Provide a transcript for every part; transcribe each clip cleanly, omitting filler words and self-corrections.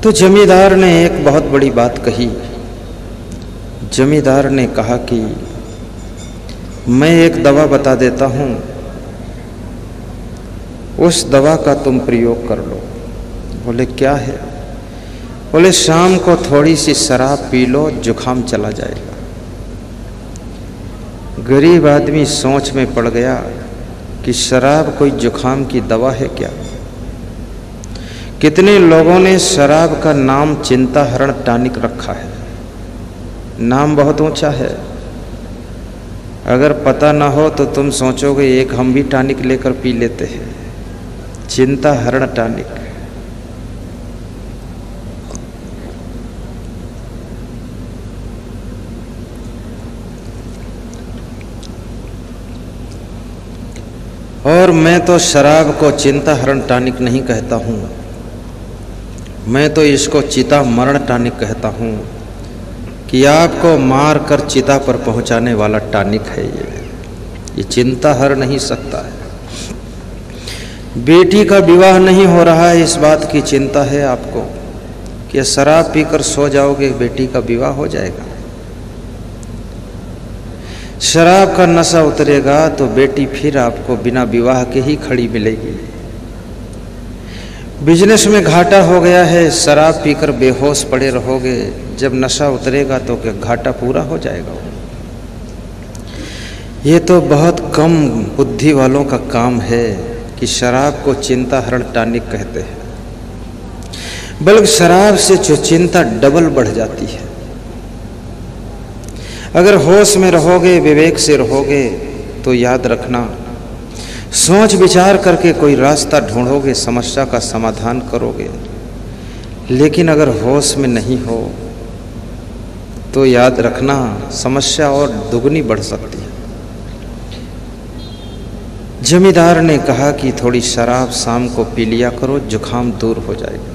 तो जमींदार ने एक बहुत बड़ी बात कही। जमींदार ने कहा कि मैं एक दवा बता देता हूँ, उस दवा का तुम प्रयोग कर लो। बोले क्या है? बोले शाम को थोड़ी सी शराब पी लो, जुखाम चला जाएगा। गरीब आदमी सोच में पड़ गया कि शराब कोई जुखाम की दवा है क्या? कितने लोगों ने शराब का नाम चिंता हरण टॉनिक रखा है। नाम बहुत ऊंचा है, अगर पता ना हो तो तुम सोचोगे एक हम भी टॉनिक लेकर पी लेते हैं, चिंता हरण टॉनिक। और मैं तो शराब को चिंता हरण टॉनिक नहीं कहता हूँ, मैं तो इसको चिता मरण टॉनिक कहता हूँ कि आपको मार कर चिता पर पहुँचाने वाला टॉनिक है ये चिंता हर नहीं सकता है। बेटी का विवाह नहीं हो रहा है, इस बात की चिंता है आपको कि शराब पीकर सो जाओगे, बेटी का विवाह हो जाएगा। शराब का नशा उतरेगा तो बेटी फिर आपको बिना विवाह के ही खड़ी मिलेगी। बिजनेस में घाटा हो गया है, शराब पीकर बेहोश पड़े रहोगे, जब नशा उतरेगा तो क्या घाटा पूरा हो जाएगा? ये तो बहुत कम बुद्धि वालों का काम है कि शराब को चिंता हरण टॉनिक कहते हैं, बल्कि शराब से जो चिंता डबल बढ़ जाती है। अगर होश में रहोगे, विवेक से रहोगे तो याद रखना, सोच विचार करके कोई रास्ता ढूंढोगे, समस्या का समाधान करोगे। लेकिन अगर होश में नहीं हो तो याद रखना, समस्या और दुगनी बढ़ सकती है। जमींदार ने कहा कि थोड़ी शराब शाम को पी लिया करो, जुखाम दूर हो जाएगा।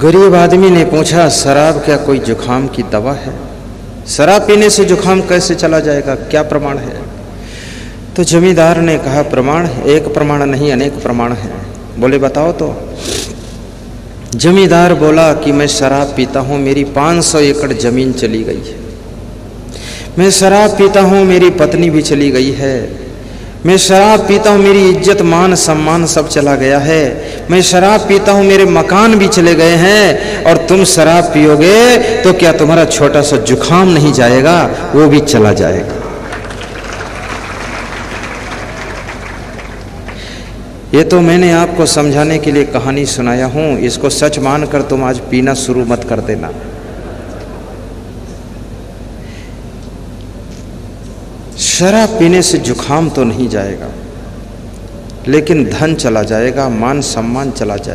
गरीब आदमी ने पूछा, शराब क्या कोई जुखाम की दवा है? शराब पीने से जुखाम कैसे चला जाएगा, क्या प्रमाण है? तो जमींदार ने कहा, प्रमाण एक प्रमाण नहीं अनेक प्रमाण है। बोले बताओ तो। जमींदार बोला कि मैं शराब पीता हूँ, मेरी 500 एकड़ जमीन चली गई है। मैं शराब पीता हूँ, मेरी पत्नी भी चली गई है। मैं शराब पीता हूँ, मेरी इज्जत मान सम्मान सब चला गया है। मैं शराब पीता हूँ, मेरे मकान भी चले गए हैं। और तुम शराब पियोगे तो क्या तुम्हारा छोटा सा जुखाम नहीं जाएगा? वो भी चला जाएगा। ये तो मैंने आपको समझाने के लिए कहानी सुनाया हूँ, इसको सच मानकर तुम आज पीना शुरू मत कर देना। शराब पीने से जुखाम तो नहीं जाएगा, लेकिन धन चला जाएगा, मान सम्मान चला जाएगा।